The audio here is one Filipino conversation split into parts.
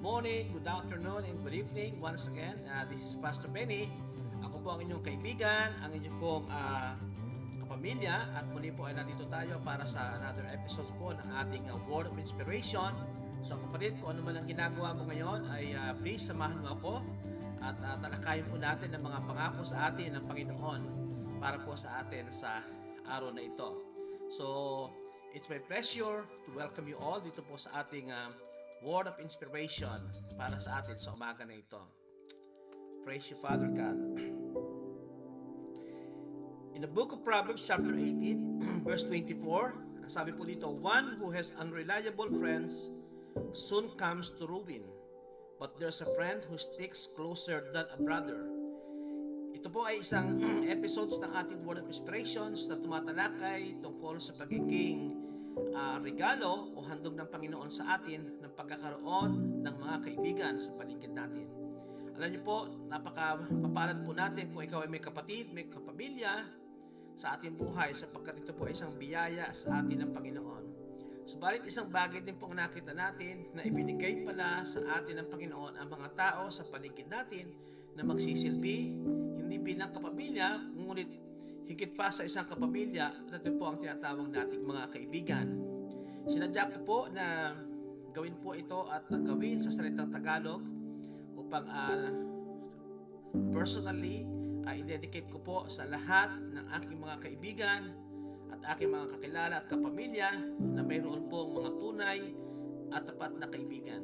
morning, good afternoon, and good evening. Once again, this is Pastor Benny. Ako po ang inyong kaibigan, ang inyong pong kapamilya. At muli po ay nandito tayo para sa another episode po ng ating Word of Inspiration. So kapatid, kung ano man ang ginagawa mo ngayon, ay please samahan mo ako at talakayin po natin ang mga pangako sa atin ng Panginoon para po sa atin sa araw na ito. So, it's my pleasure to welcome you all dito po sa ating Word of Inspiration para sa atin sa umaga na ito. Praise you, Father God. In the book of Proverbs chapter 18, verse 24, sabi po dito, one who has unreliable friends soon comes to ruin, but there's a friend who sticks closer than a brother. Ito po ay isang episodes ng ating Word of Inspirations na tumatalakay tungkol sa pagiging regalo o handog ng Panginoon sa atin ng pagkakaroon ng mga kaibigan sa paligid natin. Alam niyo po, napaka-papalad po natin kung ikaw ay may kapatid, may kapamilya sa ating buhay sapagkat ito po ay isang biyaya sa atin ng Panginoon. Subalit isang bagay din pong nakita natin na ibinigay pala sa atin ng Panginoon ang mga tao sa paligid natin na magsisilbi hindi bilang kapamilya, ngunit higit pa sa isang kapamilya, at ito po ang tinatawag nating mga kaibigan. Sinadya ko po na gawin po ito at gawin sa salitang Tagalog upang personally i-dedicate ko po sa lahat ng aking mga kaibigan at aking mga kakilala at kapamilya na mayroon pong mga tunay at tapat na kaibigan.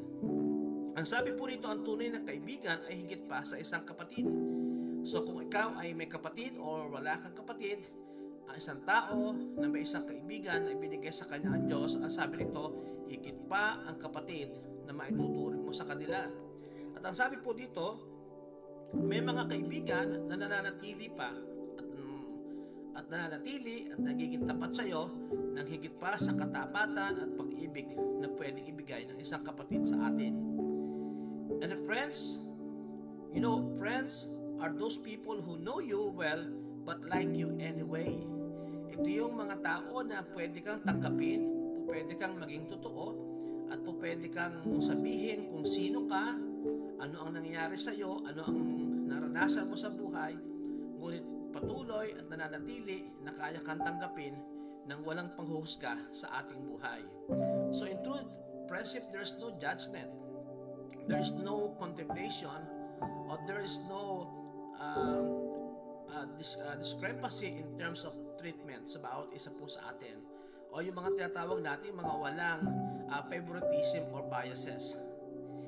Ang sabi po rito, ang tunay na kaibigan ay higit pa sa isang kapatid. So kung ikaw ay may kapatid o wala kang kapatid, ang isang tao na may isang kaibigan na ibinigay sa kanya ang Diyos, ang sabi nito, higit pa ang kapatid na maituturing mo sa kanila. At ang sabi po dito, may mga kaibigan na nananatili pa at nananatili at nagiging tapat sa iyo ng higit pa sa katapatan at pag-ibig na pwedeng ibigay ng isang kapatid sa atin. And friends, you know, friends are those people who know you well but like you anyway. Ito yung mga tao na pwede kang tanggapin, pwede kang maging totoo, at pwede kang sabihin kung sino ka, ano ang nangyayari sa iyo, ano ang naranasan mo sa buhay, ngunit patuloy at nananatili na kaya kang tanggapin ng walang panghuhusga sa ating buhay. So in truth, friendship, there's no judgment, there's no condemnation, or there is no discrepancy in terms of treatment sa bawat isa po sa atin, o yung mga tinatawag natin mga walang favoritism or biases.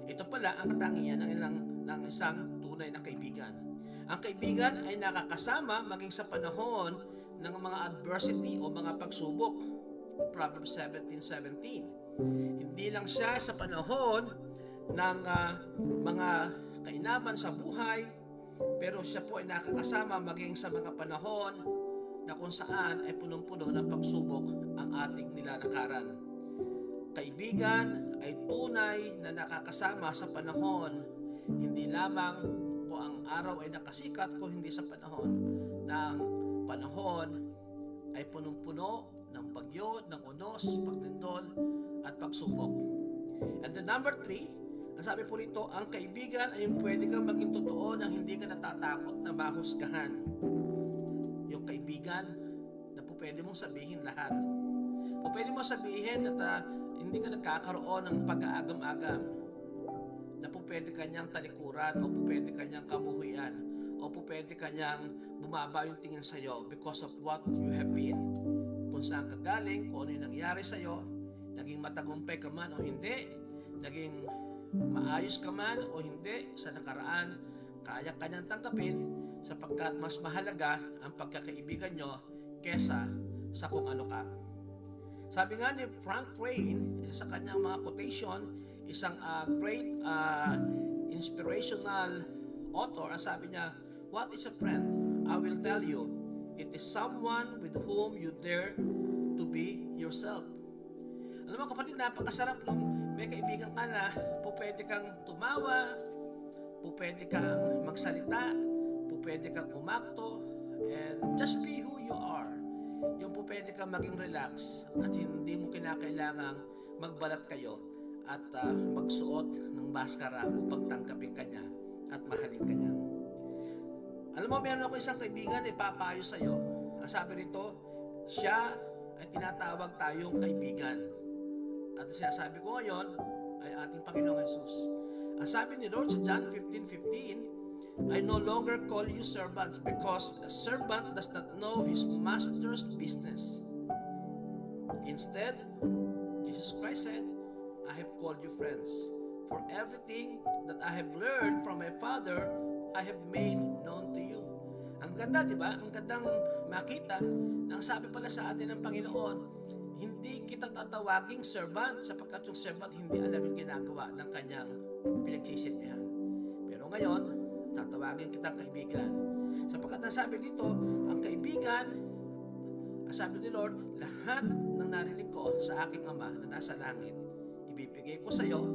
Ito pala ang katangian ng isang tunay na kaibigan. Ang kaibigan ay nakakasama maging sa panahon ng mga adversity o mga pagsubok. Proverbs 17:17. Hindi lang siya sa panahon ng mga kainaman sa buhay, pero siya po ay nakakasama maging sa mga panahon na kung saan ay punong-puno ng pagsubok ang ating nilalakaran. Kaibigan ay tunay na nakakasama sa panahon, hindi lamang kung ang araw ay nakasikat, kung hindi sa panahon ng panahon ay punong-puno ng bagyo, ng unos, paglindol at pagsubok. And the number 3, ang sabi po rito, ang kaibigan ay yung pwede kang maging totoo nang hindi ka natatakot na mahusgahan. Yung kaibigan na po pwede mong sabihin lahat. O pwede mong sabihin at hindi ka nagkakaroon ng pag-aagam-agam. Na po pwede kanyang talikuran o po pwede kanyang kamuhuyan o po pwede kanyang bumaba yung tingin sa iyo because of what you have been. Kung saan ka galing, kung ano yung nangyari sa iyo, naging matagumpay ka man o hindi, naging maayos ka man o hindi sa nakaraan, kaya kanyang tanggapin sapagkat mas mahalaga ang pagkakaibigan nyo kesa sa kung ano ka. Sabi nga ni Frank Rain, isa sa kanyang mga quotation, isang great inspirational author, sabi niya, what is a friend? I will tell you, it is someone with whom you dare to be yourself. Alam mo kapatid, napakasarap nung may kaibigan ka na po pwede kang tumawa, po pwede kang magsalita, po pwede kang umakto, and just be who you are. Yung po pwede kang maging relax at hindi mo kinakailangang magbalat kayo at magsuot ng maskara upang tanggapin kanya at mahalin kanya. Alam mo, meron ako isang kaibigan ipapayo sa iyo. Ang sabi rito, siya ay tinatawag tayong kaibigan. At sinasabi ko ngayon ay ating Panginoong Jesus. Ang sabi ni Lord sa John 15:15, I no longer call you servants because a servant does not know his master's business. Instead, Jesus Christ said, I have called you friends. For everything that I have learned from my Father, I have made known to you. Ang ganda, di ba? Ang gandang makita na ang sabi pala sa atin ng Panginoon, hindi kita tatawaging servant sapagkat yung servant hindi alam yung ginagawa ng kanyang pinagsisilbihan. Pero ngayon, tatawagin kitang kaibigan. Sapagkat ang sabi dito, ang kaibigan, ang sabi ni Lord, lahat ng narinig ko sa aking Ama na nasa langit, ibibigay ko sa iyo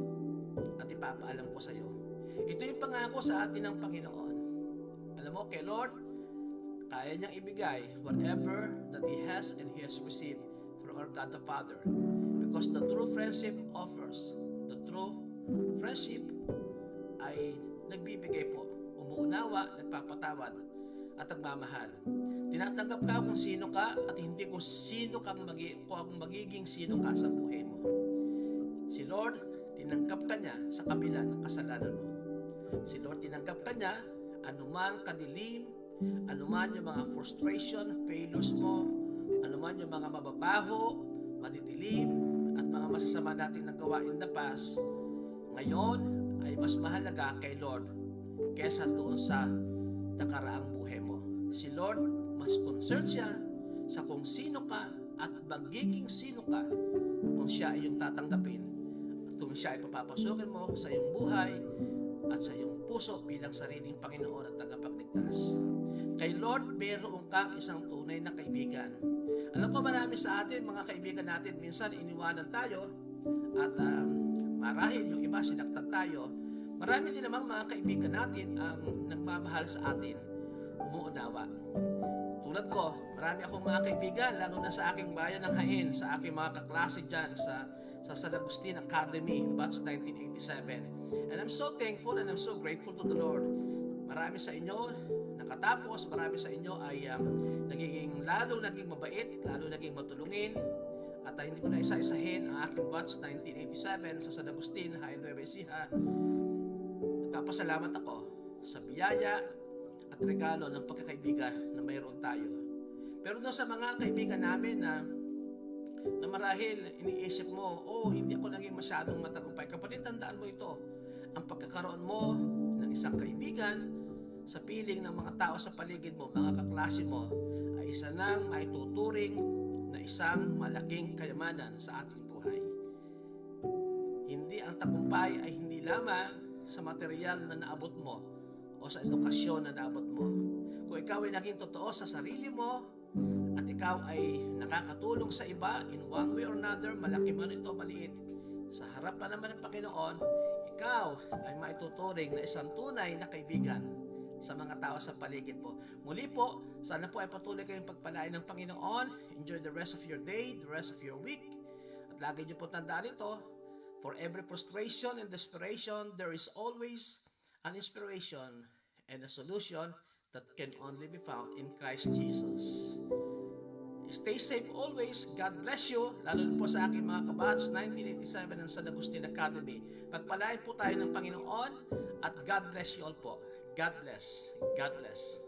at ipapaalam ko sa iyo. Ito yung pangako sa atin ng Panginoon. Alam mo, kay Lord, kaya niyang ibigay whatever that He has and He has received from our God the Father. Because the true friendship offers, the true friendship ay nagbibigay po, umuunawa, nagpapatawad, at nagmamahal. Tinatanggap ka kung sino ka at hindi kung magiging sino ka sa buhay mo. Si Lord, tinanggap ka niya sa kabila ng kasalanan mo. Si Lord, tinanggap ka niya anuman kadilim, anuman yung mga frustration, failures mo, anuman yung mga mababaho, madidilim, at mga masasama natin nagawa in the past, ngayon ay mas mahalaga kay Lord kesa doon sa nakaraang buhay mo. Si Lord, mas concerned siya sa kung sino ka at magiging sino ka kung siya ay yung tatanggapin at kung siya ay papapasukin mo sa iyong buhay at sa iyong puso bilang sariling Panginoon at tagapagligtas. Kay Lord, meron kang isang tunay na kaibigan. Alam ko marami sa atin, mga kaibigan natin, minsan iniwanan tayo at marahil yung iba sinaktan tayo. Marami din namang mga kaibigan natin ang nagmamahal sa atin, umuunawa. Tulad ko, marami akong mga kaibigan, lalo na sa aking bayan ng Hain, sa aking mga kaklase dyan sa San Agustin Academy, batch 1987. And I'm so thankful and I'm so grateful to the Lord. Marami sa inyo nakatapos, marami sa inyo ay lalo naging mabait, lalo naging matulungin. At hindi ko na isa-isahin ang aking batch 1987 sa San Agustin, Hain Nueva Ecija. Nagpapasalamat ako sa biyaya at regalo ng pagkakaibigan na mayroon tayo. Pero doon sa mga kaibigan namin na marahil iniisip mo, hindi ako naging masyadong matagumpay. Kapatid, tandaan mo ito. Ang pagkakaroon mo ng isang kaibigan sa piling ng mga tao sa paligid mo, mga kaklase mo, ay isa nang maituturing na isang malaking kayamanan sa ating buhay. Hindi ang tagumpay ay hindi lamang sa material na naabot mo o sa edukasyon na naabot mo. Kung ikaw ay naging totoo sa sarili mo at ikaw ay nakakatulong sa iba in one way or another, malaki man ito, maliit, sa harapan naman ng Panginoon, ikaw ay maituturing na isang tunay na kaibigan sa mga tao sa paligid mo. Muli po, sana po ay patuloy kayong pagpalain ng Panginoon. Enjoy the rest of your day, the rest of your week. At lagi niyo po tandaan ito, for every frustration and desperation, there is always an inspiration and a solution that can only be found in Christ Jesus. Stay safe always. God bless you. Lalo na po sa aking mga kabats, 1987 ng San Agustin Academy. Pagpalain po tayo ng Panginoon at God bless you all po. God bless. God bless.